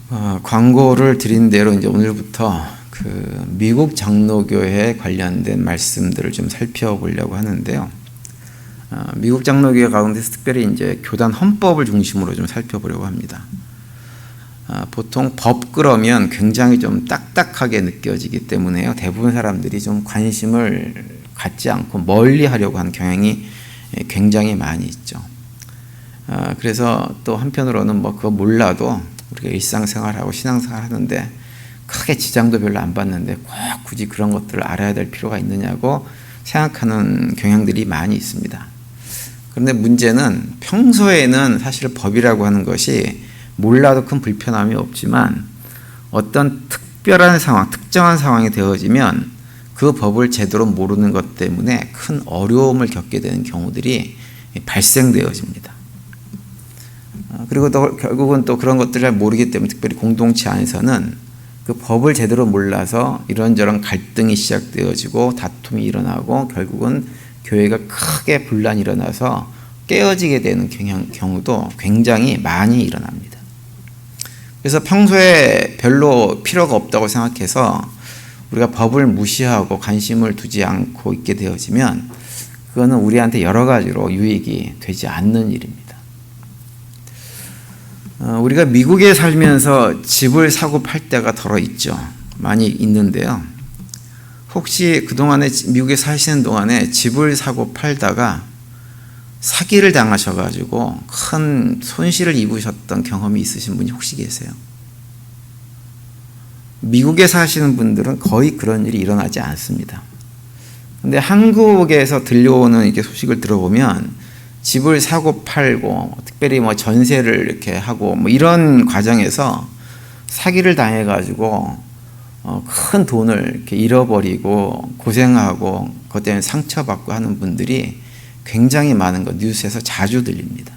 광고를 드린 대로 이제 오늘부터 그 미국 장로교회에 관련된 말씀들을 좀 살펴보려고 하는데요. 미국 장로교회 가운데서 특별히 이제 교단 헌법을 중심으로 좀 살펴보려고 합니다. 보통 법 그러면 굉장히 좀 딱딱하게 느껴지기 때문에요. 대부분 사람들이 좀 관심을 갖지 않고 멀리 하려고 하는 경향이 굉장히 많이 있죠. 그래서 또 한편으로는 뭐 그거 몰라도 우리가 일상생활하고 신앙생활 하는데 크게 지장도 별로 안 받는데 꼭 굳이 그런 것들을 알아야 될 필요가 있느냐고 생각하는 경향들이 많이 있습니다. 그런데 문제는 평소에는 사실 법이라고 하는 것이 몰라도 큰 불편함이 없지만 어떤 특별한 상황, 특정한 상황이 되어지면 그 법을 제대로 모르는 것 때문에 큰 어려움을 겪게 되는 경우들이 발생되어집니다. 그리고 또 결국은 또 그런 것들을 잘 모르기 때문에 특별히 공동체 안에서는 그 법을 제대로 몰라서 이런저런 갈등이 시작되어지고 다툼이 일어나고 결국은 교회가 크게 분란이 일어나서 깨어지게 되는 경우도 굉장히 많이 일어납니다. 그래서 평소에 별로 필요가 없다고 생각해서 우리가 법을 무시하고 관심을 두지 않고 있게 되어지면 그거는 우리한테 여러 가지로 유익이 되지 않는 일입니다. 우리가 미국에 살면서 집을 사고 팔 때가 덜어 있죠. 많이 있는데요. 혹시 그동안에 미국에 사시는 동안에 집을 사고 팔다가 사기를 당하셔가지고 큰 손실을 입으셨던 경험이 있으신 분이 혹시 계세요? 미국에 사시는 분들은 거의 그런 일이 일어나지 않습니다. 근데 한국에서 들려오는 이렇게 소식을 들어보면 집을 사고 팔고 특별히 뭐 전세를 이렇게 하고 뭐 이런 과정에서 사기를 당해가지고 큰 돈을 이렇게 잃어버리고 고생하고 그것 때문에 상처받고 하는 분들이 굉장히 많은 것 뉴스에서 자주 들립니다.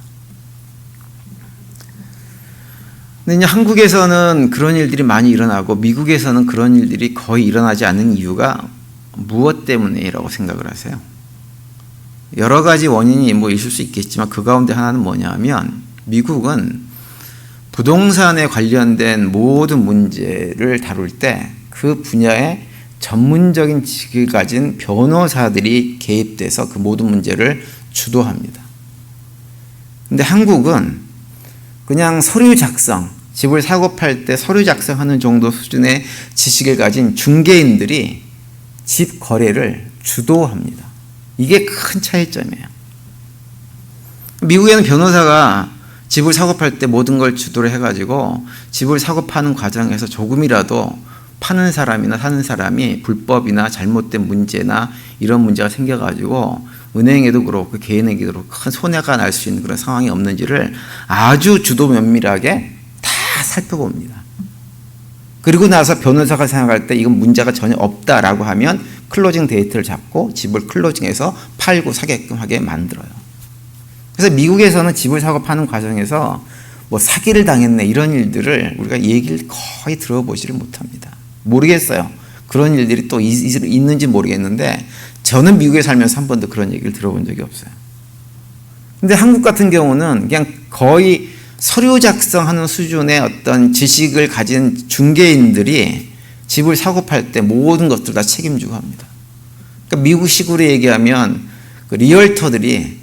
근데 이제 한국에서는 그런 일들이 많이 일어나고 미국에서는 그런 일들이 거의 일어나지 않는 이유가 무엇 때문이라고 생각을 하세요? 여러 가지 원인이 뭐 있을 수 있겠지만 그 가운데 하나는 뭐냐면 미국은 부동산에 관련된 모든 문제를 다룰 때 그 분야에 전문적인 지식을 가진 변호사들이 개입돼서 그 모든 문제를 주도합니다. 근데 한국은 그냥 서류 작성, 집을 사고 팔 때 서류 작성하는 정도 수준의 지식을 가진 중개인들이 집 거래를 주도합니다. 이게 큰 차이점이에요. 미국에는 변호사가 집을 사고 팔 때 모든 걸 주도를 해가지고 집을 사고 파는 과정에서 조금이라도 파는 사람이나 사는 사람이 불법이나 잘못된 문제나 이런 문제가 생겨가지고 은행에도 그렇고 개인에게도 그렇고 큰 손해가 날 수 있는 그런 상황이 없는지를 아주 주도 면밀하게 다 살펴봅니다. 그리고 나서 변호사가 생각할 때 이건 문제가 전혀 없다라고 하면 클로징 데이트를 잡고 집을 클로징해서 팔고 사게끔 하게 만들어요. 그래서 미국에서는 집을 사고 파는 과정에서 뭐 사기를 당했네 이런 일들을 우리가 얘기를 거의 들어보지를 못합니다. 모르겠어요. 그런 일들이 또 있는지 모르겠는데 저는 미국에 살면서 한 번도 그런 얘기를 들어본 적이 없어요. 근데 한국 같은 경우는 그냥 거의 서류 작성하는 수준의 어떤 지식을 가진 중개인들이 집을 사고 팔 때 모든 것들 다 책임지고 합니다. 그러니까 미국식으로 얘기하면 그 리얼터들이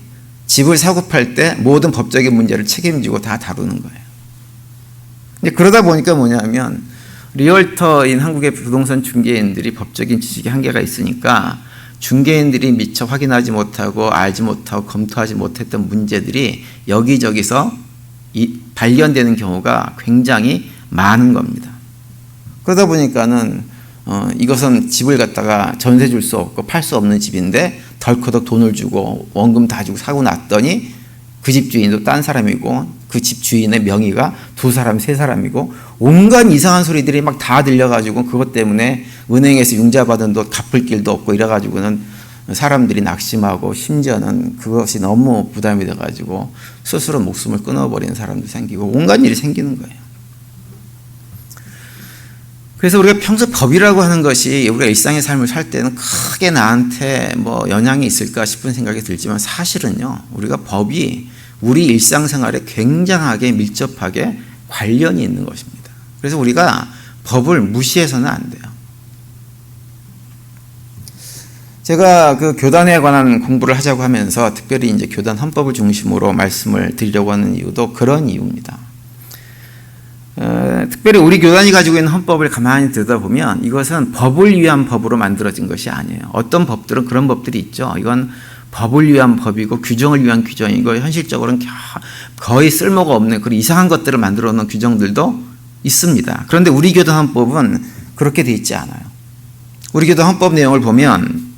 집을 사고 팔 때 모든 법적인 문제를 책임지고 다 다루는 거예요. 근데 그러다 보니까 뭐냐면 리얼터인 한국의 부동산 중개인들이 법적인 지식에 한계가 있으니까 중개인들이 미처 확인하지 못하고 알지 못하고 검토하지 못했던 문제들이 여기저기서 발견되는 경우가 굉장히 많은 겁니다. 그러다 보니까는 이것은 집을 갖다가 전세 줄 수 없고 팔 수 없는 집인데 덜커덕 돈을 주고 원금 다 주고 사고 났더니 그 집 주인도 딴 사람이고 그 집 주인의 명의가 두 사람, 세 사람이고 온갖 이상한 소리들이 막 다 들려가지고 그것 때문에 은행에서 융자 받은 돈 갚을 길도 없고 이래가지고는 사람들이 낙심하고 심지어는 그것이 너무 부담이 돼가지고 스스로 목숨을 끊어버리는 사람도 생기고 온갖 일이 생기는 거예요. 그래서 우리가 평소 법이라고 하는 것이 우리가 일상의 삶을 살 때는 크게 나한테 뭐 영향이 있을까 싶은 생각이 들지만 사실은요, 우리가 법이 우리 일상생활에 굉장하게 밀접하게 관련이 있는 것입니다. 그래서 우리가 법을 무시해서는 안 돼요. 제가 그 교단에 관한 공부를 하자고 하면서 특별히 이제 교단 헌법을 중심으로 말씀을 드리려고 하는 이유도 그런 이유입니다. 특별히 우리 교단이 가지고 있는 헌법을 가만히 들여다보면 이것은 법을 위한 법으로 만들어진 것이 아니에요. 어떤 법들은 그런 법들이 있죠. 이건 법을 위한 법이고 규정을 위한 규정이고 현실적으로는 거의 쓸모가 없는 그런 이상한 것들을 만들어 놓은 규정들도 있습니다. 그런데 우리 교단 헌법은 그렇게 돼 있지 않아요. 우리 교단 헌법 내용을 보면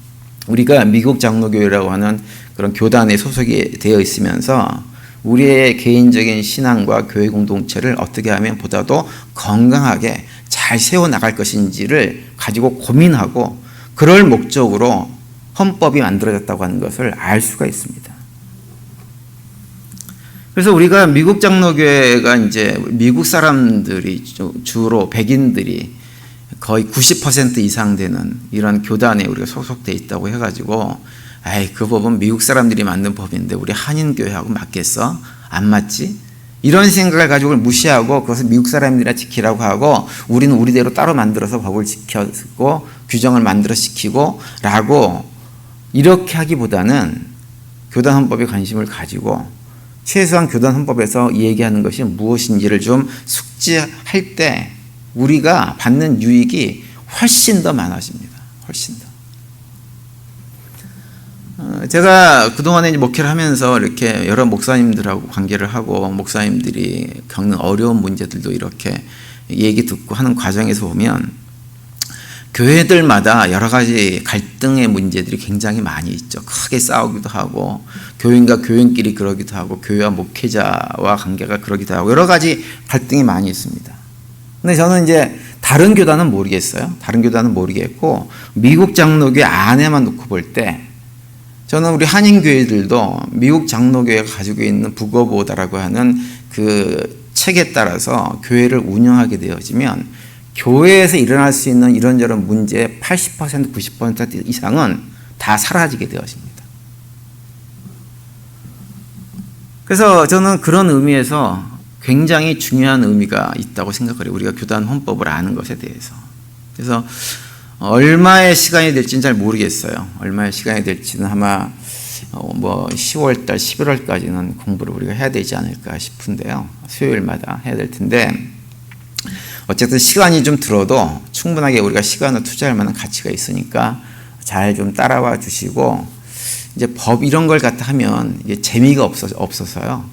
우리가 미국 장로교회라고 하는 그런 교단에 소속이 되어 있으면서 우리의 개인적인 신앙과 교회 공동체를 어떻게 하면 보다도 건강하게 잘 세워나갈 것인지를 가지고 고민하고 그럴 목적으로 헌법이 만들어졌다고 하는 것을 알 수가 있습니다. 그래서 우리가 미국 장로교회가 이제 미국 사람들이 주로 백인들이 거의 90% 이상 되는 이런 교단에 우리가 소속돼 있다고 해가지고 그 법은 미국 사람들이 만든 법인데 우리 한인교회하고 맞겠어? 안 맞지? 이런 생각을 가지고 무시하고 그것을 미국 사람들이나 지키라고 하고 우리는 우리대로 따로 만들어서 법을 지켰고 규정을 만들어 시키고 라고 이렇게 하기보다는 교단 헌법에 관심을 가지고 최소한 교단 헌법에서 얘기하는 것이 무엇인지를 좀 숙지할 때 우리가 받는 유익이 훨씬 더 많아집니다. 훨씬 더. 제가 그동안에 목회를 하면서 이렇게 여러 목사님들하고 관계를 하고 목사님들이 겪는 어려운 문제들도 이렇게 얘기 듣고 하는 과정에서 보면 교회들마다 여러 가지 갈등의 문제들이 굉장히 많이 있죠. 크게 싸우기도 하고 교인과 교인끼리 그러기도 하고 교회와 목회자와 관계가 그러기도 하고 여러 가지 갈등이 많이 있습니다. 근데 저는 이제 다른 교단은 모르겠어요. 다른 교단은 모르겠고 미국 장로교회 안에만 놓고 볼 때 저는 우리 한인교회들도 미국 장로교회가 가지고 있는 북어보다라고 하는 그 책에 따라서 교회를 운영하게 되어지면 교회에서 일어날 수 있는 이런저런 문제의 80% 90% 이상은 다 사라지게 되어집니다. 그래서 저는 그런 의미에서 굉장히 중요한 의미가 있다고 생각해요. 우리가 교단 헌법을 아는 것에 대해서. 그래서 얼마의 시간이 될지는 잘 모르겠어요. 얼마의 시간이 될지는 아마 10월달, 11월까지는 공부를 우리가 해야 되지 않을까 싶은데요. 수요일마다 해야 될 텐데 어쨌든 시간이 좀 들어도 충분하게 우리가 시간을 투자할 만한 가치가 있으니까 잘 좀 따라와 주시고 이제 법 이런 걸 갖다 하면 이게 재미가 없어서요.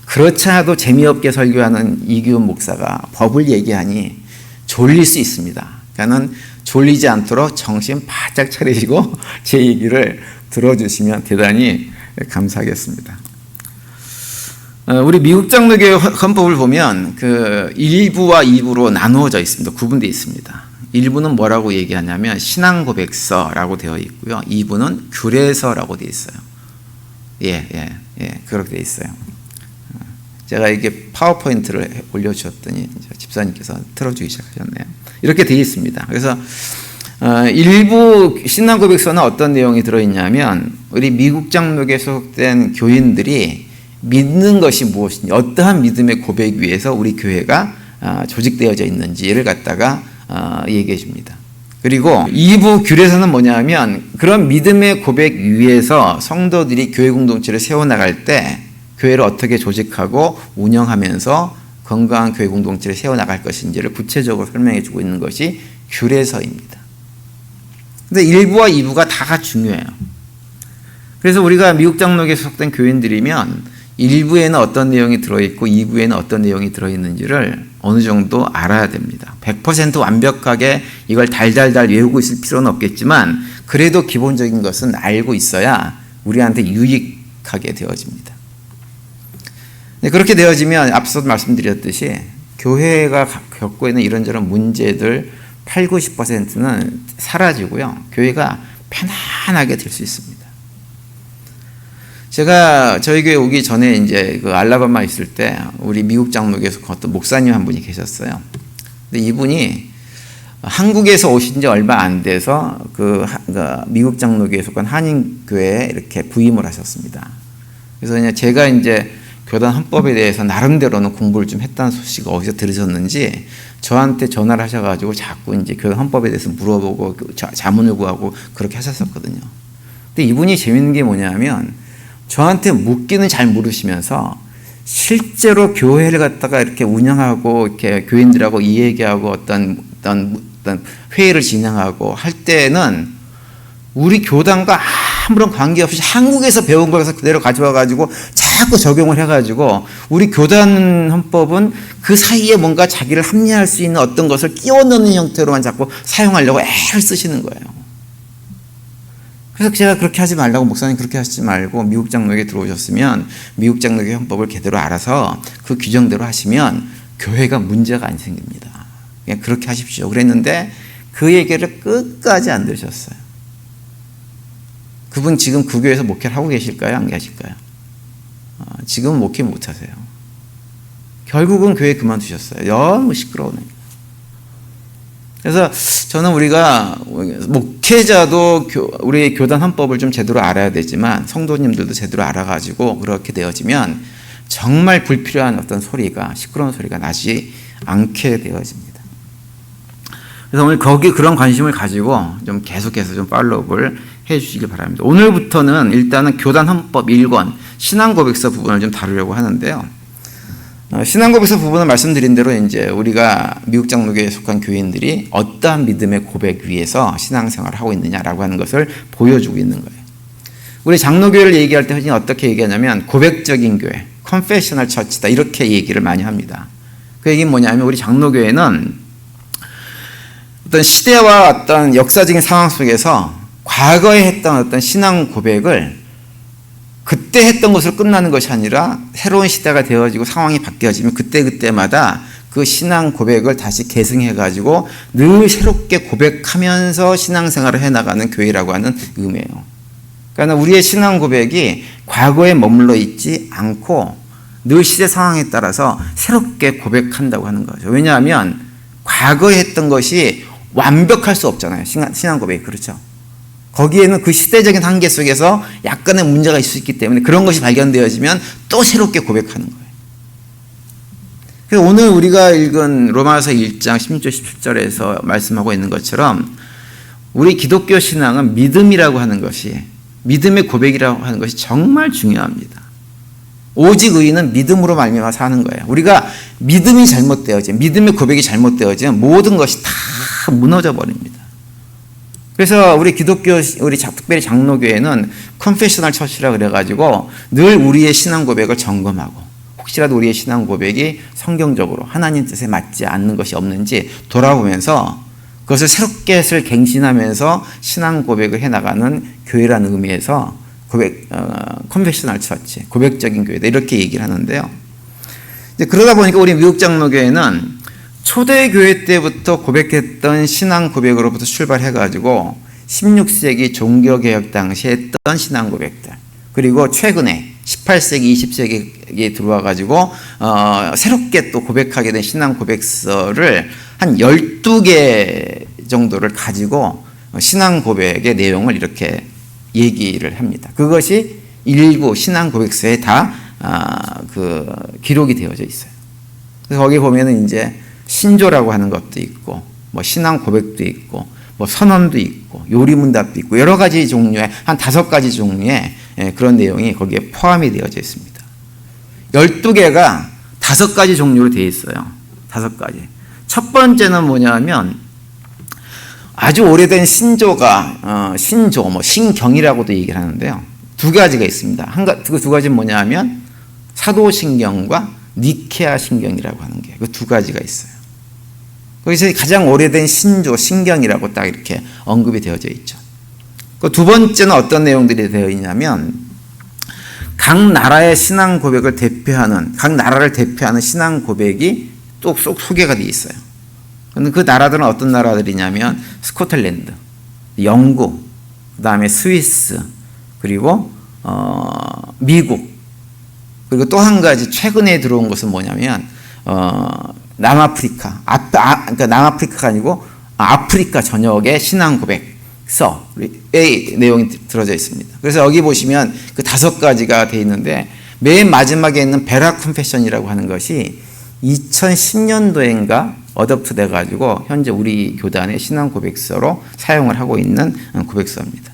그렇지 않아도 재미없게 설교하는 이규훈 목사가 법을 얘기하니 졸릴 수 있습니다. 그러니까는 졸리지 않도록 정신 바짝 차리시고 제 얘기를 들어주시면 대단히 감사하겠습니다. 우리 미국 장로교회 헌법을 보면 그 1부와 2부로 나누어져 있습니다. 구분되어 있습니다. 1부는 뭐라고 얘기하냐면 신앙고백서라고 되어 있고요. 2부는 규례서라고 되어 있어요. 그렇게 되어 있어요. 제가 이게 파워포인트를 올려주셨더니 집사님께서 틀어주기 시작하셨네요. 이렇게 되어 있습니다. 그래서 일부 신앙고백서는 어떤 내용이 들어있냐면 우리 미국 장로교에 소속된 교인들이 믿는 것이 무엇인지 어떠한 믿음의 고백 위에서 우리 교회가 조직되어져 있는지를 갖다가 얘기해 줍니다. 그리고 2부 규례서는 뭐냐면 그런 믿음의 고백 위에서 성도들이 교회 공동체를 세워나갈 때 교회를 어떻게 조직하고 운영하면서 건강한 교회 공동체를 세워나갈 것인지를 구체적으로 설명해 주고 있는 것이 규례서입니다. 근데 1부와 2부가 다 중요해요. 그래서 우리가 미국 장로교에 소속된 교인들이면 1부에는 어떤 내용이 들어있고 2부에는 어떤 내용이 들어있는지를 어느 정도 알아야 됩니다. 100% 완벽하게 이걸 달달달 외우고 있을 필요는 없겠지만 그래도 기본적인 것은 알고 있어야 우리한테 유익하게 되어집니다. 그렇게 되어지면 앞서도 말씀드렸듯이 교회가 겪고 있는 이런저런 문제들 8, 90%는 사라지고요. 교회가 편안하게 될 수 있습니다. 제가 저희 교회 오기 전에 이제 그 알라바마 있을 때 우리 미국 장로교에서 어떤 목사님 한 분이 계셨어요. 근데 이분이 한국에서 오신 지 얼마 안 돼서 그 미국 장로교에 속한 한인교회에 이렇게 부임을 하셨습니다. 그래서 제가 이제 교단 헌법에 대해서 나름대로는 공부를 좀 했다는 소식을 어디서 들으셨는지 저한테 전화를 하셔가지고 자꾸 이제 교단 헌법에 대해서 물어보고 자문을 구하고 그렇게 하셨었거든요. 근데 이분이 재밌는 게 뭐냐면 저한테 묻기는 잘 물으시면서 실제로 교회를 갖다가 이렇게 운영하고 이렇게 교인들하고 이 얘기하고 어떤 회의를 진행하고 할 때는 우리 교단과 아무런 관계없이 한국에서 배운 거에서 그대로 가져와 가지고 자꾸 적용을 해 가지고 우리 교단 헌법은 그 사이에 뭔가 자기를 합리화할 수 있는 어떤 것을 끼워 넣는 형태로만 자꾸 사용하려고 애를 쓰시는 거예요. 그래서 제가 그렇게 하지 말라고, 목사님 그렇게 하시지 말고 미국 장로교에 들어오셨으면 미국 장로교 헌법을 제대로 알아서 그 규정대로 하시면 교회가 문제가 안 생깁니다. 그냥 그렇게 하십시오. 그랬는데 그 얘기를 끝까지 안 들으셨어요. 그분 지금 그 교회에서 목회를 하고 계실까요? 안 계실까요? 지금은 목회 못 하세요. 결국은 교회 그만두셨어요. 너무 시끄러우네. 그래서 저는 우리가 목회자도 우리 교단 헌법을 좀 제대로 알아야 되지만 성도님들도 제대로 알아가지고 그렇게 되어지면 정말 불필요한 어떤 소리가, 시끄러운 소리가 나지 않게 되어집니다. 그래서 오늘 그런 관심을 가지고 좀 계속해서 좀 팔로우를 해 주시길 바랍니다. 오늘부터는 일단은 교단 헌법 1권 신앙고백서 부분을 좀 다루려고 하는데요. 신앙고백서 부분은 말씀드린 대로 이제 우리가 미국 장로교에 속한 교인들이 어떠한 믿음의 고백 위에서 신앙생활을 하고 있느냐라고 하는 것을 보여주고 있는 거예요. 우리 장로교회를 얘기할 때 흔히 어떻게 얘기하냐면 고백적인 교회, 컨페셔널 처치다 이렇게 얘기를 많이 합니다. 그 얘기는 뭐냐면 우리 장로교회는 어떤 시대와 어떤 역사적인 상황 속에서 과거에 했던 어떤 신앙 고백을 그때 했던 것으로 끝나는 것이 아니라 새로운 시대가 되어지고 상황이 바뀌어지면 그때마다 그 신앙 고백을 다시 계승해가지고 늘 새롭게 고백하면서 신앙생활을 해나가는 교회라고 하는 의미예요. 그러니까 우리의 신앙 고백이 과거에 머물러 있지 않고 늘 시대 상황에 따라서 새롭게 고백한다고 하는 거죠. 왜냐하면 과거에 했던 것이 완벽할 수 없잖아요. 신앙 고백이. 그렇죠. 거기에는 그 시대적인 한계 속에서 약간의 문제가 있을 수 있기 때문에 그런 것이 발견되어지면 또 새롭게 고백하는 거예요. 그래서 오늘 우리가 읽은 로마서 1장 16절 17절에서 말씀하고 있는 것처럼 우리 기독교 신앙은 믿음이라고 하는 것이, 믿음의 고백이라고 하는 것이 정말 중요합니다. 오직 의인은 믿음으로 말미암아 사는 거예요. 우리가 믿음이 잘못되어지면, 믿음의 고백이 잘못되어지면 모든 것이 다 무너져 버립니다. 그래서 우리 기독교, 특별히 장로교회는 컨페셔널 처치라 그래가지고 늘 우리의 신앙 고백을 점검하고 혹시라도 우리의 신앙 고백이 성경적으로 하나님 뜻에 맞지 않는 것이 없는지 돌아보면서 그것을 새롭게 갱신하면서 신앙 고백을 해나가는 교회라는 의미에서 컨페셔널 처치, 고백적인 교회다 이렇게 얘기를 하는데요. 이제 그러다 보니까 우리 미국 장로교회는 초대교회 때부터 고백했던 신앙 고백으로부터 출발해가지고 16세기 종교개혁 당시에 했던 신앙 고백들, 그리고 최근에 18세기, 20세기에 들어와가지고 새롭게 또 고백하게 된 신앙 고백서를 한 12개 정도를 가지고 신앙 고백의 내용을 이렇게 얘기를 합니다. 그것이 일부 신앙 고백서에 다 기록이 되어져 있어요. 그래서 거기 보면은 이제 신조라고 하는 것도 있고, 뭐 신앙 고백도 있고, 뭐 선언도 있고, 요리문답도 있고, 여러 가지 종류의, 한 5가지 종류의 그런 내용이 거기에 포함이 되어져 있습니다. 12개가 5가지 종류로 되어 있어요. 5가지. 첫 번째는 뭐냐면, 아주 오래된 신조가, 뭐 신경이라고도 얘기를 하는데요. 2가지가 있습니다. 그 2가지는 뭐냐면, 사도신경과 니케아 신경이라고 하는 게, 그 2가지가 있어요. 거기서 가장 오래된 신조, 신경이라고 딱 이렇게 언급이 되어져 있죠. 그 2번째는 어떤 내용들이 되어 있냐면, 각 나라의 신앙 고백을 대표하는, 각 나라를 대표하는 신앙 고백이 또 소개가 되어 있어요. 근데 그 나라들은 어떤 나라들이냐면, 스코틀랜드, 영국, 그 다음에 스위스, 그리고, 미국, 그리고 또 한 가지 최근에 들어온 것은 뭐냐면, 남아프리카, 그러니까 남아프리카가 아니고 아프리카 전역의 신앙 고백서의 내용이 들어져 있습니다. 그래서 여기 보시면 그 5가지가 되어 있는데 맨 마지막에 있는 베라 컨페션이라고 하는 것이 2010년도인가 어댑트 돼가지고 현재 우리 교단의 신앙 고백서로 사용을 하고 있는 고백서입니다.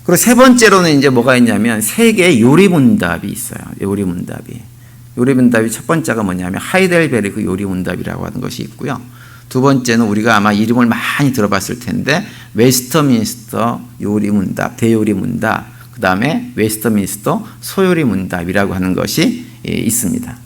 그리고 세 번째로는 이제 뭐가 있냐면 세 개의 요리문답이 있어요. 요리문답이 첫 번째가 뭐냐면 하이델베르크 요리문답이라고 하는 것이 있고요. 두 번째는 우리가 아마 이름을 많이 들어봤을 텐데 웨스터민스터 요리문답, 대요리문답, 그 다음에 웨스터민스터 소요리문답이라고 하는 것이 있습니다.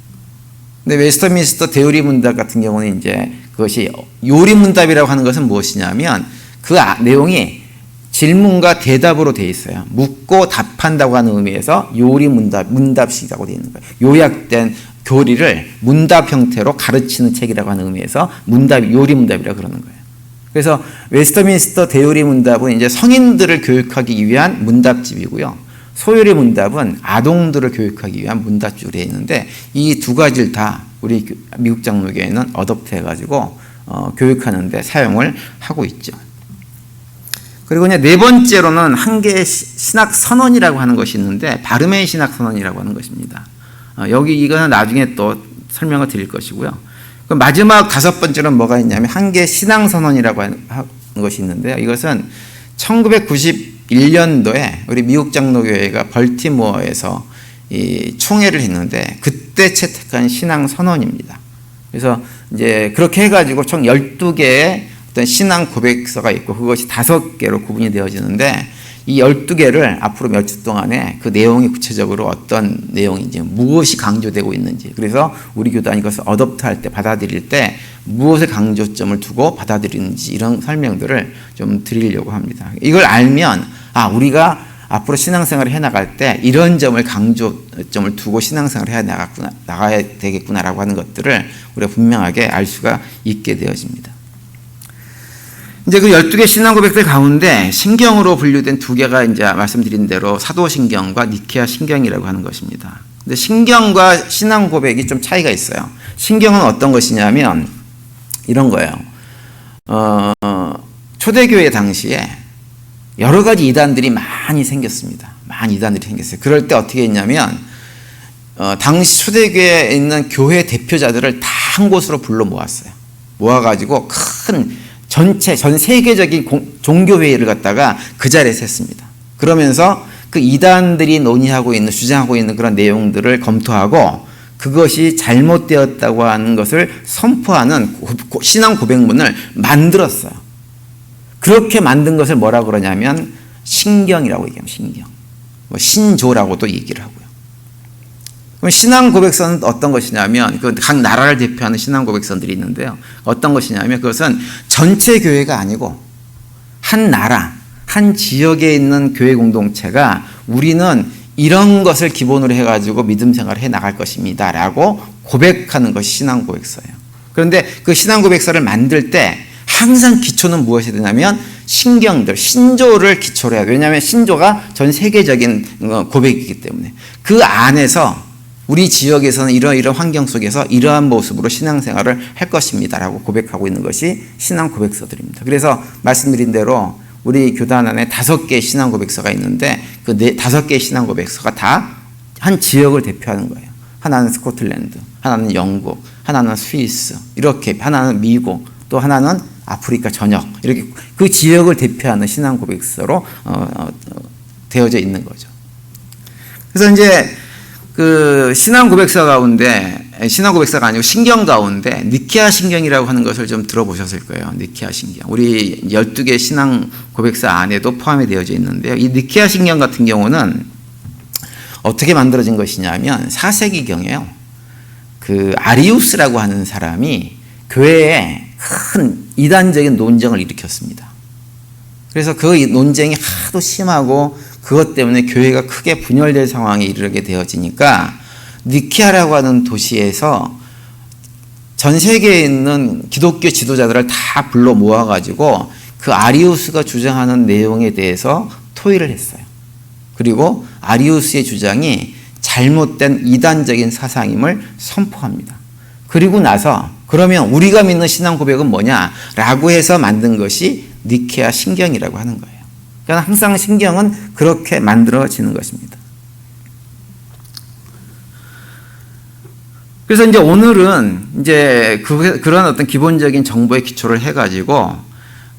근데 웨스터민스터 대요리문답 같은 경우는 이제 그것이 요리문답이라고 하는 것은 무엇이냐면 그 내용이 질문과 대답으로 되어 있어요. 묻고 답한다고 하는 의미에서 문답식이라고 되어 있는 거예요. 요약된 교리를 문답 형태로 가르치는 책이라고 하는 의미에서 요리문답이라고 그러는 거예요. 그래서 웨스터민스터 대요리문답은 이제 성인들을 교육하기 위한 문답집이고요. 소요리문답은 아동들을 교육하기 위한 문답집으로 되어 있는데 이 두 가지를 다 우리 미국 장로교회는 어댑트 해가지고 교육하는데 사용을 하고 있죠. 그리고 이제 네 번째로는 한 개의 신학 선언이라고 하는 것이 있는데 바르멘 신학 선언이라고 하는 것입니다. 여기 이거는 나중에 또 설명을 드릴 것이고요. 그 마지막 다섯 번째는 뭐가 있냐면 한 개의 신앙 선언이라고 하는 것이 있는데요. 이것은 1991년도에 우리 미국 장로교회가 벌티모어에서 이 총회를 했는데 그때 채택한 신앙 선언입니다. 그래서 이제 그렇게 해가지고 총 12개의 어떤 신앙 고백서가 있고 그것이 5개로 구분이 되어지는데 이 12개를 앞으로 몇 주 동안에 그 내용이 구체적으로 어떤 내용인지 무엇이 강조되고 있는지 그래서 우리 교단이 이것을 어댑트할 때 받아들일 때 무엇에 강조점을 두고 받아들이는지 이런 설명들을 좀 드리려고 합니다. 이걸 알면 우리가 앞으로 신앙생활을 해나갈 때 이런 점을 강조점을 두고 신앙생활을 나가야 되겠구나라고 하는 것들을 우리가 분명하게 알 수가 있게 되어집니다. 이제 그 12개 신앙 고백들 가운데 신경으로 분류된 2개가 이제 말씀드린 대로 사도신경과 니케아 신경이라고 하는 것입니다. 근데 신경과 신앙 고백이 좀 차이가 있어요. 신경은 어떤 것이냐면 이런 거예요. 초대교회 당시에 여러 가지 이단들이 많이 생겼습니다. 많이 이단들이 생겼어요. 그럴 때 어떻게 했냐면 당시 초대교회에 있는 교회 대표자들을 다 한 곳으로 불러 모았어요. 모아가지고 큰 전 세계적인 종교회의를 갖다가 그 자리에서 했습니다. 그러면서 그 이단들이 주장하고 있는 그런 내용들을 검토하고 그것이 잘못되었다고 하는 것을 선포하는 신앙 고백문을 만들었어요. 그렇게 만든 것을 뭐라고 그러냐면 신경이라고 얘기합니다. 신경. 신조라고도 얘기를 하고요. 그럼 신앙 고백서는 어떤 것이냐면 각 나라를 대표하는 신앙 고백서들이 있는데요. 어떤 것이냐면 그것은 전체 교회가 아니고 한 나라, 한 지역에 있는 교회 공동체가 우리는 이런 것을 기본으로 해가지고 믿음 생활을 해 나갈 것입니다. 라고 고백하는 것이 신앙 고백서예요. 그런데 그 신앙 고백서를 만들 때 항상 기초는 무엇이 되냐면 신경들, 신조를 기초로 해야 돼요. 왜냐하면 신조가 전 세계적인 고백이기 때문에 그 안에서 우리 지역에서는 이러이러한 환경 속에서 이러한 모습으로 신앙생활을 할 것입니다라고 고백하고 있는 것이 신앙 고백서들입니다. 그래서 말씀드린 대로 우리 교단 안에 5개의 신앙 고백서가 있는데 그 5개의 신앙 고백서가 다 한 지역을 대표하는 거예요. 하나는 스코틀랜드, 하나는 영국, 하나는 스위스, 이렇게 하나는 미국, 또 하나는 아프리카 전역, 이렇게 그 지역을 대표하는 신앙 고백서로 되어져 있는 거죠. 그래서 이제 그 신앙 고백서가 아니고 신경 가운데 니케아 신경이라고 하는 것을 좀 들어보셨을 거예요. 니케아 신경. 우리 12개 신앙 고백서 안에도 포함이 되어져 있는데요. 이 니케아 신경 같은 경우는 어떻게 만들어진 것이냐면 4세기경에요. 그 아리우스라고 하는 사람이 교회에 큰 이단적인 논쟁을 일으켰습니다. 그래서 그 논쟁이 하도 심하고 그것 때문에 교회가 크게 분열될 상황에 이르게 되어지니까 니케아라고 하는 도시에서 전 세계에 있는 기독교 지도자들을 다 불러 모아가지고 그 아리우스가 주장하는 내용에 대해서 토의를 했어요. 그리고 아리우스의 주장이 잘못된 이단적인 사상임을 선포합니다. 그리고 나서 그러면 우리가 믿는 신앙 고백은 뭐냐라고 해서 만든 것이 니케아 신경이라고 하는 거예요. 그러니까 항상 신경은 그렇게 만들어지는 것입니다. 그래서 이제 오늘은 이제 그런 어떤 기본적인 정보에 기초를 해가지고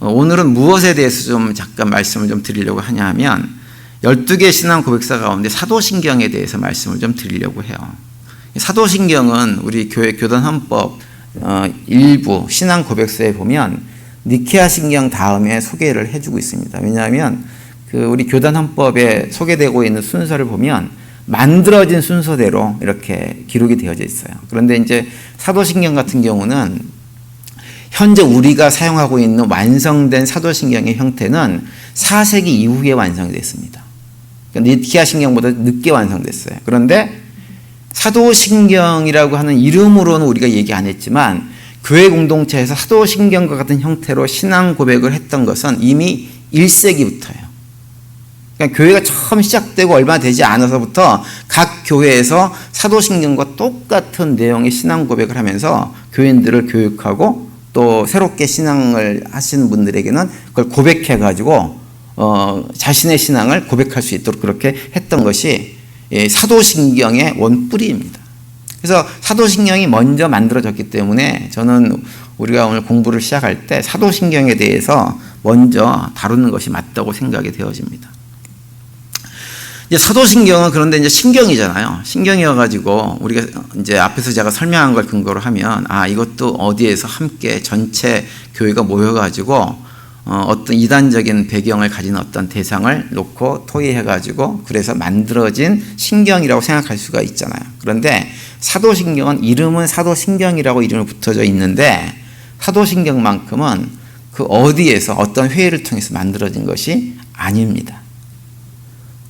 오늘은 무엇에 대해서 좀 잠깐 말씀을 좀 드리려고 하냐 하면 12개의 신앙 고백사 가운데 사도신경에 대해서 말씀을 좀 드리려고 해요. 사도신경은 우리 교회 교단 헌법 일부 신앙 고백서에 보면 니케아 신경 다음에 소개를 해주고 있습니다. 왜냐하면 우리 교단 헌법에 소개되고 있는 순서를 보면 만들어진 순서대로 이렇게 기록이 되어져 있어요. 그런데 이제 사도신경 같은 경우는 현재 우리가 사용하고 있는 완성된 사도신경의 형태는 4세기 이후에 완성이 됐습니다. 그러니까 니케아 신경보다 늦게 완성됐어요. 그런데 사도신경이라고 하는 이름으로는 우리가 얘기 안 했지만 교회 공동체에서 사도신경과 같은 형태로 신앙 고백을 했던 것은 이미 1세기부터예요. 그러니까 교회가 처음 시작되고 얼마 되지 않아서부터 각 교회에서 사도신경과 똑같은 내용의 신앙 고백을 하면서 교인들을 교육하고 또 새롭게 신앙을 하시는 분들에게는 그걸 고백해가지고 자신의 신앙을 고백할 수 있도록 그렇게 했던 것이 사도신경의 원뿌리입니다. 그래서 사도신경이 먼저 만들어졌기 때문에 저는 우리가 오늘 공부를 시작할 때 사도신경에 대해서 먼저 다루는 것이 맞다고 생각이 되어집니다. 이제 사도신경은 그런데 이제 신경이잖아요. 신경이어가지고 우리가 이제 앞에서 제가 설명한 걸 근거로 하면 이것도 어디에서 함께 전체 교회가 모여가지고 어떤 이단적인 배경을 가진 어떤 대상을 놓고 토의해가지고 그래서 만들어진 신경이라고 생각할 수가 있잖아요. 그런데 사도신경은 이름은 사도신경이라고 이름이 붙어져 있는데 사도신경만큼은 그 어디에서 어떤 회의를 통해서 만들어진 것이 아닙니다.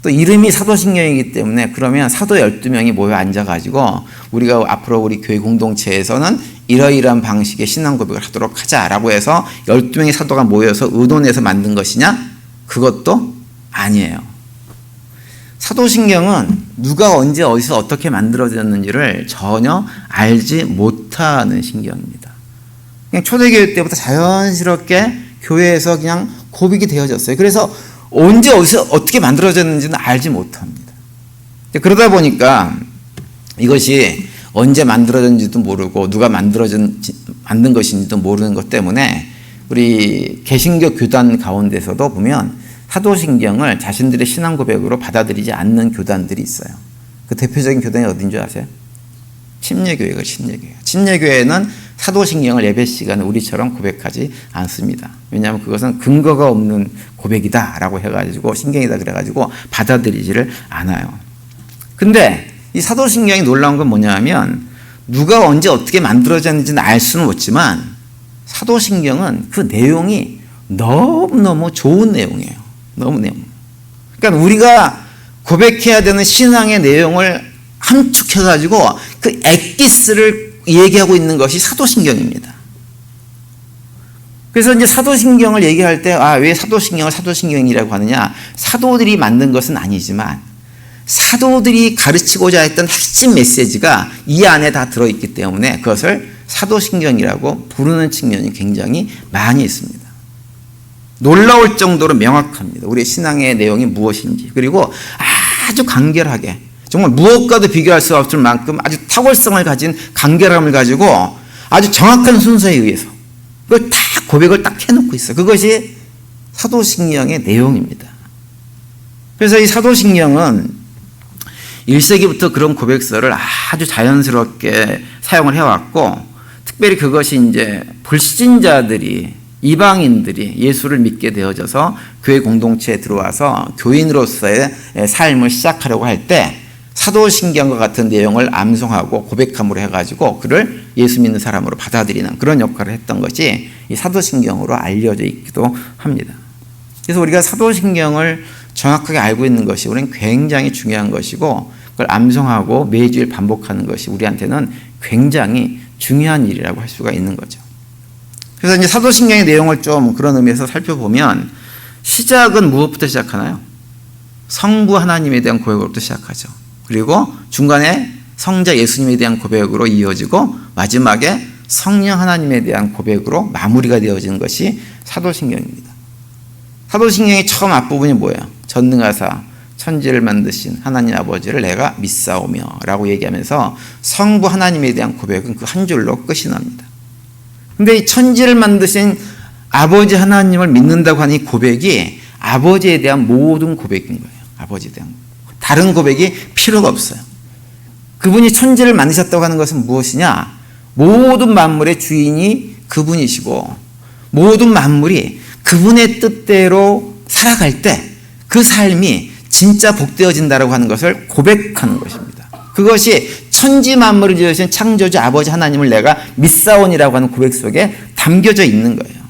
또 이름이 사도신경이기 때문에 그러면 사도 12명이 모여 앉아가지고 우리가 앞으로 우리 교회 공동체에서는 이러이러한 방식의 신앙 고백을 하도록 하자라고 해서 12명의 사도가 모여서 의논해서 만든 것이냐? 그것도 아니에요. 사도신경은 누가 언제 어디서 어떻게 만들어졌는지를 전혀 알지 못하는 신경입니다. 그냥 초대교회 때부터 자연스럽게 교회에서 그냥 고백이 되어졌어요. 그래서 언제 어디서 어떻게 만들어졌는지는 알지 못합니다. 그러다 보니까 이것이 언제 만들어졌는지도 모르고 누가 만든 것인지도 모르는 것 때문에 우리 개신교 교단 가운데서도 보면 사도신경을 자신들의 신앙 고백으로 받아들이지 않는 교단들이 있어요. 그 대표적인 교단이 어딘지 아세요? 침례교회가 침례교회. 침례교회는 사도신경을 예배 시간에 우리처럼 고백하지 않습니다. 왜냐하면 그것은 근거가 없는 고백이다라고 해가지고 신경이다 그래가지고 받아들이지를 않아요. 근데 이 사도신경이 놀라운 건 뭐냐면 누가 언제 어떻게 만들어졌는지는 알 수는 없지만 사도신경은 그 내용이 너무너무 좋은 내용이에요. 너무 내용. 그러니까 우리가 고백해야 되는 신앙의 내용을 함축해가지고 그 엑기스를 얘기하고 있는 것이 사도신경입니다. 그래서 이제 사도신경을 얘기할 때 왜 사도신경을 사도신경이라고 하느냐? 사도들이 만든 것은 아니지만 사도들이 가르치고자 했던 핵심 메시지가 이 안에 다 들어있기 때문에 그것을 사도신경이라고 부르는 측면이 굉장히 많이 있습니다. 놀라울 정도로 명확합니다. 우리의 신앙의 내용이 무엇인지. 그리고 아주 간결하게 정말 무엇과도 비교할 수 없을 만큼 아주 탁월성을 가진 간결함을 가지고 아주 정확한 순서에 의해서 그걸 다 고백을 딱 해놓고 있어요. 그것이 사도신경의 내용입니다. 그래서 이 사도신경은 1세기부터 그런 고백서를 아주 자연스럽게 사용을 해왔고 특별히 그것이 이제 불신자들이 이방인들이 예수를 믿게 되어져서 교회 공동체에 들어와서 교인으로서의 삶을 시작하려고 할 때 사도신경과 같은 내용을 암송하고 고백함으로 해가지고 그를 예수 믿는 사람으로 받아들이는 그런 역할을 했던 것이 이 사도신경으로 알려져 있기도 합니다. 그래서 우리가 사도신경을 정확하게 알고 있는 것이 우리는 굉장히 중요한 것이고 그걸 암송하고 매주일 반복하는 것이 우리한테는 굉장히 중요한 일이라고 할 수가 있는 거죠. 그래서 이제 사도신경의 내용을 좀 그런 의미에서 살펴보면 시작은 무엇부터 시작하나요? 성부 하나님에 대한 고백으로부터 시작하죠. 그리고 중간에 성자 예수님에 대한 고백으로 이어지고 마지막에 성령 하나님에 대한 고백으로 마무리가 되어지는 것이 사도신경입니다. 사도신경의 처음 앞부분이 뭐예요? 전능하사 천지를 만드신 하나님 아버지를 내가 믿사오며 라고 얘기하면서 성부 하나님에 대한 고백은 그 한 줄로 끝이 납니다. 근데 이 천지를 만드신 아버지 하나님을 믿는다고 하는 이 고백이 아버지에 대한 모든 고백인 거예요. 아버지에 대한 다른 고백이 필요가 없어요. 그분이 천지를 만드셨다고 하는 것은 무엇이냐? 모든 만물의 주인이 그분이시고 모든 만물이 그분의 뜻대로 살아갈 때 그 삶이 진짜 복되어진다라고 하는 것을 고백하는 것입니다. 그것이 천지 만물을 지으신 창조주 아버지 하나님을 내가 믿사오니라고 하는 고백 속에 담겨져 있는 거예요.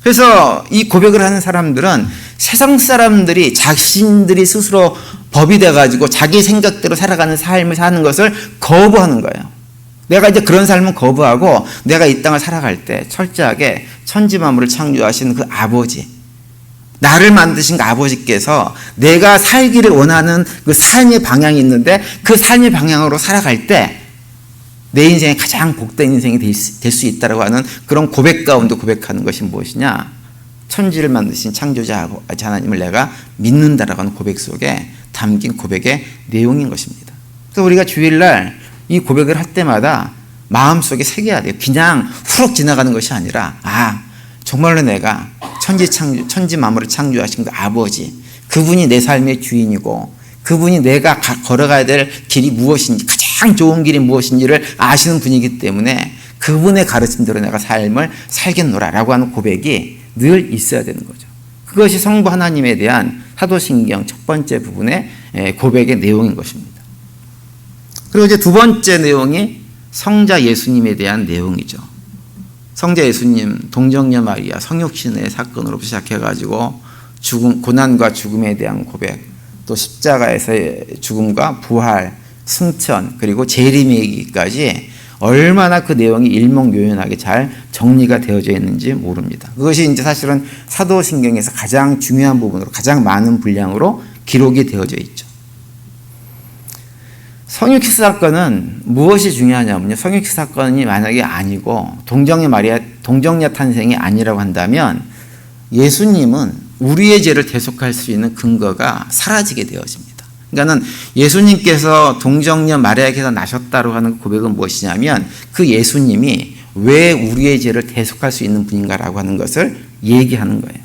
그래서 이 고백을 하는 사람들은 세상 사람들이 자신들이 스스로 법이 돼가지고 자기 생각대로 살아가는 삶을 사는 것을 거부하는 거예요. 내가 이제 그런 삶은 거부하고 내가 이 땅을 살아갈 때 철저하게 천지 만물을 창조하신 그 아버지, 나를 만드신 그 아버지께서 내가 살기를 원하는 그 삶의 방향이 있는데 그 삶의 방향으로 살아갈 때 내 인생에 가장 복된 인생이 될 수 있다고 하는 그런 고백 가운데 고백하는 것이 무엇이냐? 천지를 만드신 창조자 아버지 하나님을 내가 믿는다라고 하는 고백 속에 담긴 고백의 내용인 것입니다. 그래서 우리가 주일날 이 고백을 할 때마다 마음속에 새겨야 돼요. 그냥 후룩 지나가는 것이 아니라 정말로 내가 천지 만물을 창조하신 그 아버지, 그분이 내 삶의 주인이고 그분이 내가 걸어가야 될 길이 무엇인지, 가장 좋은 길이 무엇인지를 아시는 분이기 때문에 그분의 가르침대로 내가 삶을 살겠노라라고 하는 고백이 늘 있어야 되는 거죠. 그것이 성부 하나님에 대한 사도신경 첫 번째 부분의 고백의 내용인 것입니다. 그리고 이제 두 번째 내용이 성자 예수님에 대한 내용이죠. 성자 예수님, 동정녀 마리아, 성육신의 사건으로부터 시작해가지고 고난과 죽음에 대한 고백, 또 십자가에서의 죽음과 부활, 승천, 그리고 재림이기까지 얼마나 그 내용이 일목요연하게 잘 정리가 되어져 있는지 모릅니다. 그것이 이제 사실은 사도신경에서 가장 중요한 부분으로, 가장 많은 분량으로 기록이 되어져 있죠. 성육신 사건은 무엇이 중요하냐면요. 성육신 사건이 만약에 아니고 동정녀 탄생이 아니라고 한다면 예수님은 우리의 죄를 대속할 수 있는 근거가 사라지게 되어집니다. 그러니까는 예수님께서 동정녀 마리아에게서 나셨다고 하는 고백은 무엇이냐면 그 예수님이 왜 우리의 죄를 대속할 수 있는 분인가라고 하는 것을 얘기하는 거예요.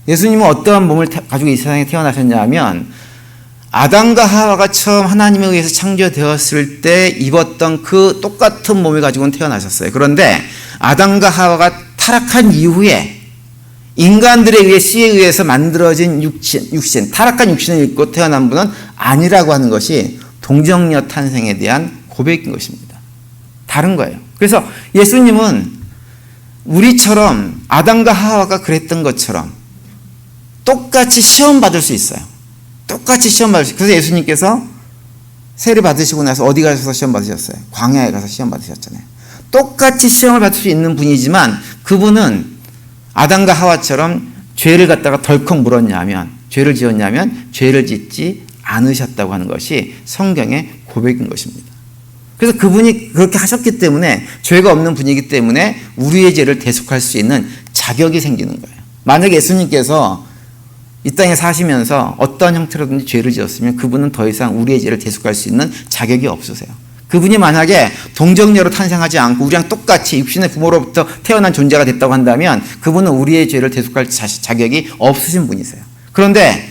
예수님은 어떠한 몸을 가지고 이 세상에 태어나셨냐면 아담과 하와가 처음 하나님에 의해서 창조되었을 때 입었던 그 똑같은 몸을 가지고는 태어나셨어요. 그런데 아담과 하와가 타락한 이후에 인간들에 의해 씨에 의해서 만들어진 육신, 타락한 육신을 입고 태어난 분은 아니라고 하는 것이 동정녀 탄생에 대한 고백인 것입니다. 다른 거예요. 그래서 예수님은 우리처럼 아담과 하와가 그랬던 것처럼 똑같이 시험 받을 수 있어요. 똑같이 시험 받으시고, 그래서 예수님께서 세례 받으시고 나서 어디 가셔서 시험 받으셨어요? 광야에 가서 시험 받으셨잖아요. 똑같이 시험을 받을 수 있는 분이지만 그분은 아담과 하와처럼 죄를 갖다가 덜컥 물었냐면, 죄를 지었냐면 죄를 짓지 않으셨다고 하는 것이 성경의 고백인 것입니다. 그래서 그분이 그렇게 하셨기 때문에, 죄가 없는 분이기 때문에 우리의 죄를 대속할 수 있는 자격이 생기는 거예요. 만약에 예수님께서 이 땅에 사시면서 어떤 형태로든지 죄를 지었으면 그분은 더 이상 우리의 죄를 대속할 수 있는 자격이 없으세요. 그분이 만약에 동정녀로 탄생하지 않고 우리랑 똑같이 육신의 부모로부터 태어난 존재가 됐다고 한다면 그분은 우리의 죄를 대속할 자격이 없으신 분이세요. 그런데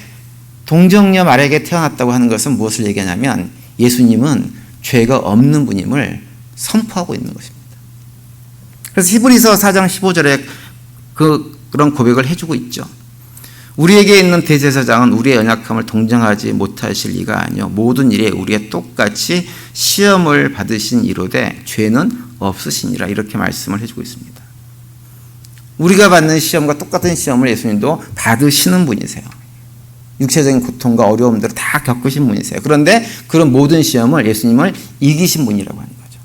동정녀 마리아에게 태어났다고 하는 것은 무엇을 얘기하냐면 예수님은 죄가 없는 분임을 선포하고 있는 것입니다. 그래서 히브리서 4장 15절에 그런 고백을 해주고 있죠. 우리에게 있는 대제사장은 우리의 연약함을 동정하지 못하실 리가 아니요 모든 일에 우리의 똑같이 시험을 받으신 이로되 죄는 없으시니라, 이렇게 말씀을 해주고 있습니다. 우리가 받는 시험과 똑같은 시험을 예수님도 받으시는 분이세요. 육체적인 고통과 어려움들을 다 겪으신 분이세요. 그런데 그런 모든 시험을 예수님을 이기신 분이라고 하는 거죠.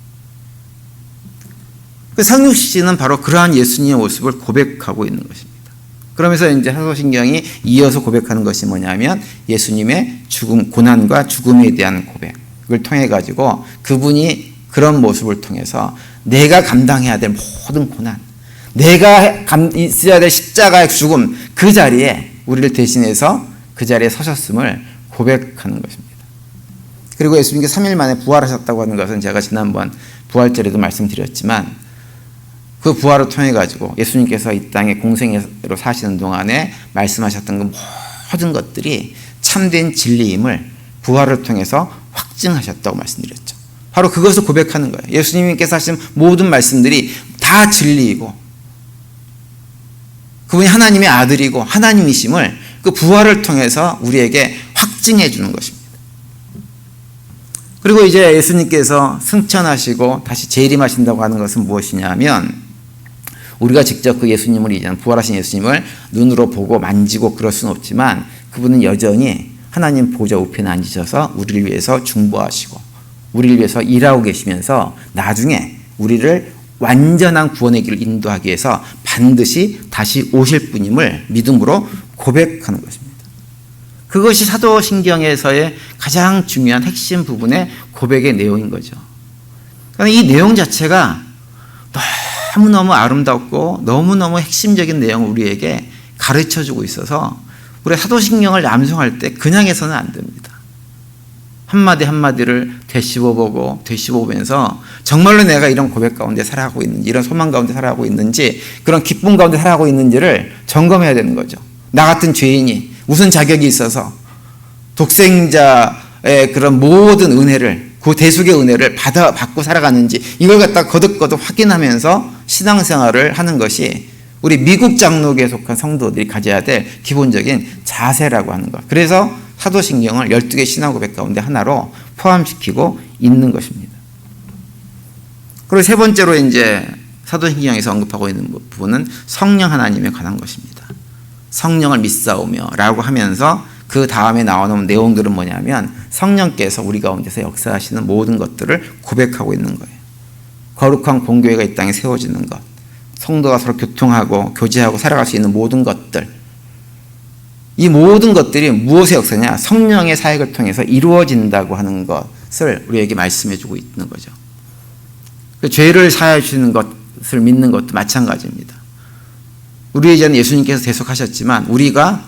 그 성육신은 바로 그러한 예수님의 모습을 고백하고 있는 것입니다. 그러면서 이제 사도신경이 이어서 고백하는 것이 뭐냐면 예수님의 죽음, 고난과 죽음에 대한 고백을 통해 가지고 그분이 그런 모습을 통해서 내가 감당해야 될 모든 고난, 내가 있어야 될 십자가의 죽음, 그 자리에 우리를 대신해서 그 자리에 서셨음을 고백하는 것입니다. 그리고 예수님께서 3일 만에 부활하셨다고 하는 것은 제가 지난번 부활절에도 말씀드렸지만 그 부활을 통해 가지고 예수님께서 이 땅에 공생애로 사시는 동안에 말씀하셨던 그 모든 것들이 참된 진리임을 부활을 통해서 확증하셨다고 말씀드렸죠. 바로 그것을 고백하는 거예요. 예수님께서 하신 모든 말씀들이 다 진리이고 그분이 하나님의 아들이고 하나님이심을 그 부활을 통해서 우리에게 확증해 주는 것입니다. 그리고 이제 예수님께서 승천하시고 다시 재림하신다고 하는 것은 무엇이냐면 우리가 직접 그 예수님을 이제 부활하신 예수님을 눈으로 보고 만지고 그럴 수는 없지만 그분은 여전히 하나님 보좌 우편에 앉으셔서 우리를 위해서 중보하시고 우리를 위해서 일하고 계시면서 나중에 우리를 완전한 구원의 길을 인도하기 위해서 반드시 다시 오실 분임을 믿음으로 고백하는 것입니다. 그것이 사도신경에서의 가장 중요한 핵심 부분의 고백의 내용인 거죠. 그러니까 이 내용 자체가 너무너무 아름답고 너무너무 핵심적인 내용을 우리에게 가르쳐주고 있어서 우리가 사도신경을 암송할 때 그냥 해서는 안 됩니다. 한마디 한마디를 되씹어보고 되씹어보면서 정말로 내가 이런 고백 가운데 살아가고 있는지 이런 소망 가운데 살아가고 있는지 그런 기쁨 가운데 살아가고 있는지를 점검해야 되는 거죠. 나 같은 죄인이 무슨 자격이 있어서 독생자의 그런 모든 은혜를 그 대속의 은혜를 받고 살아가는지 이걸 갖다 거듭거듭 확인하면서 신앙생활을 하는 것이 우리 미국 장로교에 속한 성도들이 가져야 될 기본적인 자세라고 하는 것. 그래서 사도신경을 12개 신앙 고백 가운데 하나로 포함시키고 있는 것입니다. 그리고 세 번째로 이제 사도신경에서 언급하고 있는 부분은 성령 하나님에 관한 것입니다. 성령을 믿사오며 라고 하면서 그 다음에 나오는 내용들은 뭐냐면 성령께서 우리 가운데서 역사하시는 모든 것들을 고백하고 있는 거예요. 거룩한 공교회가 이 땅에 세워지는 것, 성도가 서로 교통하고 교제하고 살아갈 수 있는 모든 것들, 이 모든 것들이 무엇의 역사냐? 성령의 사역을 통해서 이루어진다고 하는 것을 우리에게 말씀해 주고 있는 거죠. 죄를 사하여 주시는 것을 믿는 것도 마찬가지입니다. 우리 이제는 예수님께서 대속하셨지만 우리가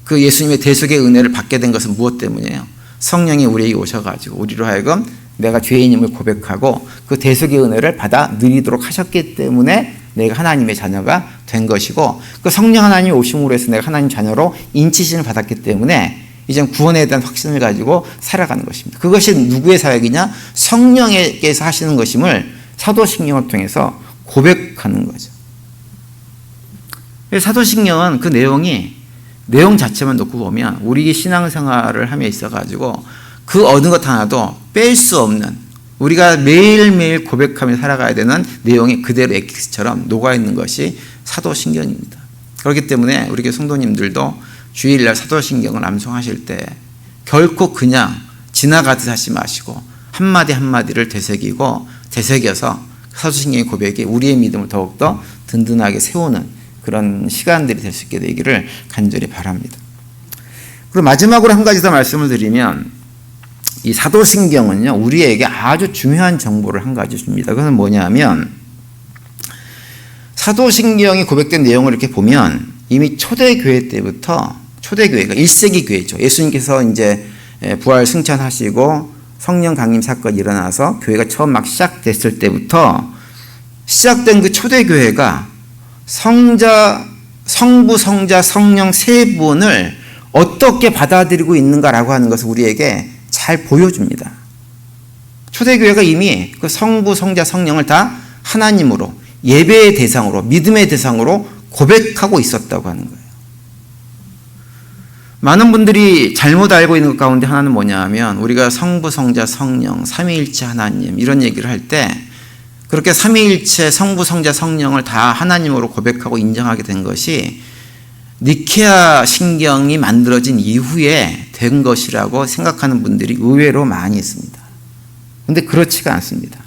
그 예수님의 대속의 은혜를 받게 된 것은 무엇 때문이에요? 성령이 우리에게 오셔가지고 우리로 하여금 내가 죄인임을 고백하고 그 대속의 은혜를 받아 누리도록 하셨기 때문에 내가 하나님의 자녀가 된 것이고 그 성령 하나님이 오심으로 해서 내가 하나님 자녀로 인치심을 받았기 때문에 이제 구원에 대한 확신을 가지고 살아가는 것입니다. 그것이 누구의 사역이냐? 성령께서 하시는 것임을 사도신경을 통해서 고백하는 거죠. 사도신경은 그 내용 자체만 놓고 보면 우리 신앙생활을 함에 있어가지고 그 얻은 것 하나도 뺄 수 없는 우리가 매일매일 고백하며 살아가야 되는 내용이 그대로 엑기스처럼 녹아있는 것이 사도신경입니다. 그렇기 때문에 우리 교회 성도님들도 주일날 사도신경을 암송하실 때 결코 그냥 지나가듯 하지 마시고 한마디 한마디를 되새겨서 사도신경의 고백이 우리의 믿음을 더욱더 든든하게 세우는 그런 시간들이 될 수 있게 되기를 간절히 바랍니다. 그리고 마지막으로 한 가지 더 말씀을 드리면 이 사도신경은요 우리에게 아주 중요한 정보를 한 가지 줍니다. 그것은 뭐냐면 사도신경이 고백된 내용을 이렇게 보면 이미 초대교회 때부터 초대교회가 1세기 교회죠. 예수님께서 이제 부활 승천하시고 성령 강림 사건이 일어나서 교회가 처음 막 시작됐을 때부터 시작된 그 초대교회가 성부, 성자, 성령 세 분을 어떻게 받아들이고 있는가라고 하는 것을 우리에게 잘 보여줍니다. 초대교회가 이미 그 성부, 성자, 성령을 다 하나님으로 예배의 대상으로 믿음의 대상으로 고백하고 있었다고 하는 거예요. 많은 분들이 잘못 알고 있는 것 가운데 하나는 뭐냐 하면 우리가 성부, 성자, 성령, 삼위일체 하나님 이런 얘기를 할 때 그렇게 삼위일체 성부, 성자, 성령을 다 하나님으로 고백하고 인정하게 된 것이 니케아 신경이 만들어진 이후에 된 것이라고 생각하는 분들이 의외로 많이 있습니다. 그런데 그렇지가 않습니다.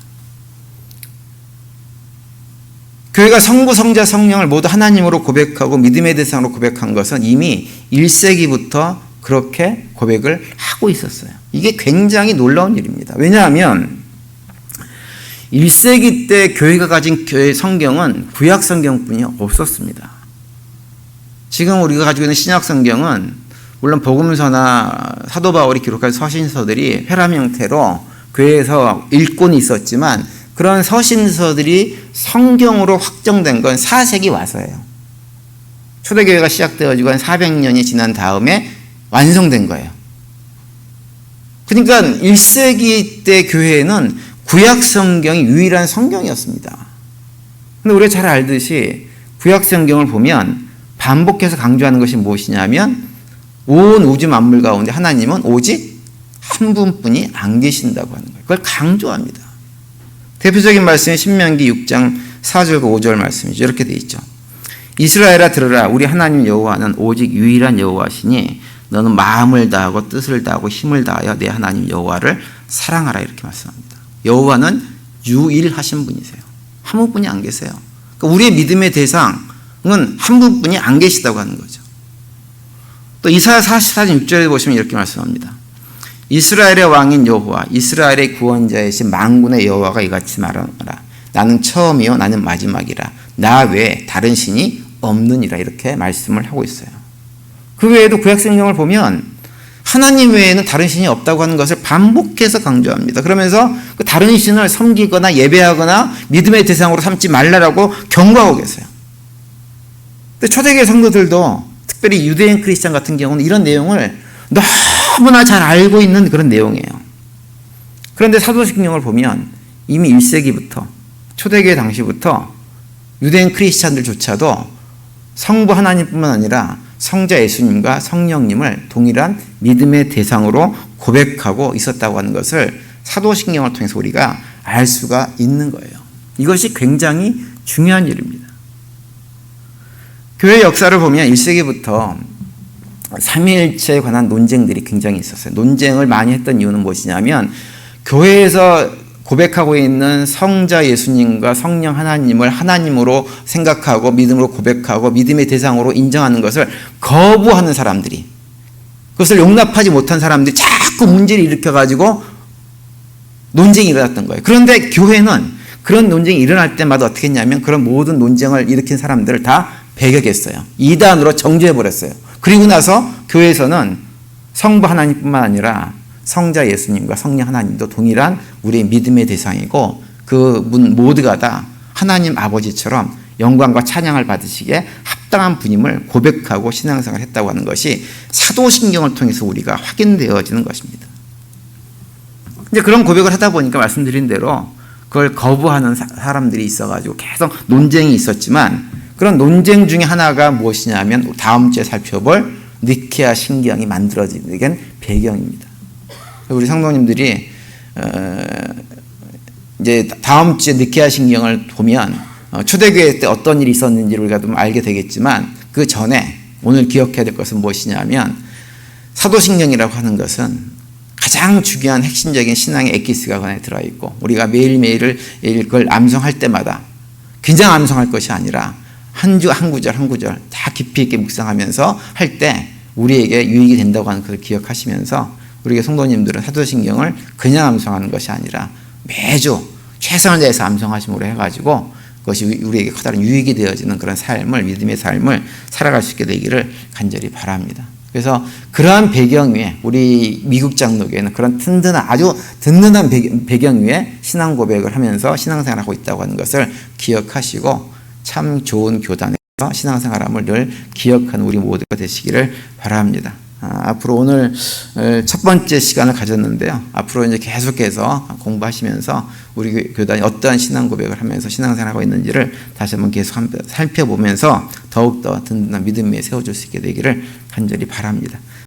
교회가 성부, 성자, 성령을 모두 하나님으로 고백하고 믿음의 대상으로 고백한 것은 이미 1세기부터 그렇게 고백을 하고 있었어요. 이게 굉장히 놀라운 일입니다. 왜냐하면 1세기 때 교회가 가진 교회 성경은 구약 성경뿐이 없었습니다. 지금 우리가 가지고 있는 신약 성경은 물론 복음서나 사도 바울이 기록한 서신서들이 회람 형태로 교회에서 일권이 있었지만 그런 서신서들이 성경으로 확정된 건 4세기 와서예요. 초대교회가 시작되어지고 한 400년이 지난 다음에 완성된 거예요. 그러니까 1세기 때 교회는 구약 성경이 유일한 성경이었습니다. 근데 우리가 잘 알듯이 구약 성경을 보면 반복해서 강조하는 것이 무엇이냐면 온 우주 만물 가운데 하나님은 오직 한 분뿐이 안 계신다고 하는 거예요. 그걸 강조합니다. 대표적인 말씀이 신명기 6장 4절과 5절 말씀이죠. 이렇게 되어 있죠. 이스라엘아 들으라. 우리 하나님 여호와는 오직 유일한 여호와시니 너는 마음을 다하고 뜻을 다하고 힘을 다하여 내 하나님 여호와를 사랑하라. 이렇게 말씀합니다. 여호와는 유일하신 분이세요. 한 분뿐이 안 계세요. 그러니까 우리의 믿음의 대상은 한 분뿐이 안 계시다고 하는 거죠. 또 이사야 44장 6절에 보시면 이렇게 말씀합니다. 이스라엘의 왕인 여호와, 이스라엘의 구원자이신 만군의 여호와가 이같이 말하노라. 나는 처음이요 나는 마지막이라. 나 외에 다른 신이 없느니라. 이렇게 말씀을 하고 있어요. 그 외에도 구약 성경을 보면 하나님 외에는 다른 신이 없다고 하는 것을 반복해서 강조합니다. 그러면서 그 다른 신을 섬기거나 예배하거나 믿음의 대상으로 삼지 말라라고 경고하고 계세요. 근데 초대교회 성도들도 특별히 유대인 크리스찬 같은 경우는 이런 내용을 너무나 잘 알고 있는 그런 내용이에요. 그런데 사도신경을 보면 이미 1세기부터 초대교회 당시부터 유대인 크리스찬들조차도 성부 하나님뿐만 아니라 성자 예수님과 성령님을 동일한 믿음의 대상으로 고백하고 있었다고 하는 것을 사도신경을 통해서 우리가 알 수가 있는 거예요. 이것이 굉장히 중요한 일입니다. 교회 역사를 보면 1세기부터 삼위일체에 관한 논쟁들이 굉장히 있었어요. 논쟁을 많이 했던 이유는 무엇이냐면 교회에서 고백하고 있는 성자 예수님과 성령 하나님을 하나님으로 생각하고 믿음으로 고백하고 믿음의 대상으로 인정하는 것을 거부하는 사람들이, 그것을 용납하지 못한 사람들이 자꾸 문제를 일으켜가지고 논쟁이 일어났던 거예요. 그런데 교회는 그런 논쟁이 일어날 때마다 어떻게 했냐면 그런 모든 논쟁을 일으킨 사람들을 다 배격했어요. 이단으로 정죄해버렸어요. 그리고 나서 교회에서는 성부 하나님뿐만 아니라 성자 예수님과 성령 하나님도 동일한 우리의 믿음의 대상이고 그 모두가 다 하나님 아버지처럼 영광과 찬양을 받으시기에 합당한 분임을 고백하고 신앙생활을 했다고 하는 것이 사도신경을 통해서 우리가 확인되어지는 것입니다. 이제 그런 고백을 하다 보니까 말씀드린 대로 그걸 거부하는 사람들이 있어가지고 계속 논쟁이 있었지만 그런 논쟁 중에 하나가 무엇이냐면 다음 주에 살펴볼 니케아 신경이 만들어지게 된 배경입니다. 우리 성도님들이 이제 다음 주에 니케아 신경을 보면 초대교회 때 어떤 일이 있었는지를 우리가 좀 알게 되겠지만 그 전에 오늘 기억해야 될 것은 무엇이냐면 사도신경이라고 하는 것은 가장 중요한 핵심적인 신앙의 엑기스가 그 안에 들어있고 우리가 매일매일 그걸 암송할 때마다 그냥 암송할 것이 아니라 한 구절 한 구절 다 깊이 있게 묵상하면서 할 때 우리에게 유익이 된다고 하는 것을 기억하시면서 우리 성도님들은 사도신경을 그냥 암송하는 것이 아니라 매주 최선을 다해서 암송하심으로 해가지고 그것이 우리에게 커다란 유익이 되어지는 그런 삶을, 믿음의 삶을 살아갈 수 있게 되기를 간절히 바랍니다. 그래서 그러한 배경 위에 우리 미국 장로교회는 그런 든든한 아주 든든한 배경 위에 신앙 고백을 하면서 신앙생활하고 있다고 하는 것을 기억하시고 참 좋은 교단에서 신앙생활함을 늘 기억하는 우리 모두가 되시기를 바랍니다. 앞으로 오늘 첫 번째 시간을 가졌는데요. 앞으로 이제 계속해서 공부하시면서 우리 교단이 어떠한 신앙 고백을 하면서 신앙생활하고 있는지를 다시 한번 계속 살펴보면서 더욱더 든든한 믿음 위에 세워줄 수 있게 되기를 간절히 바랍니다.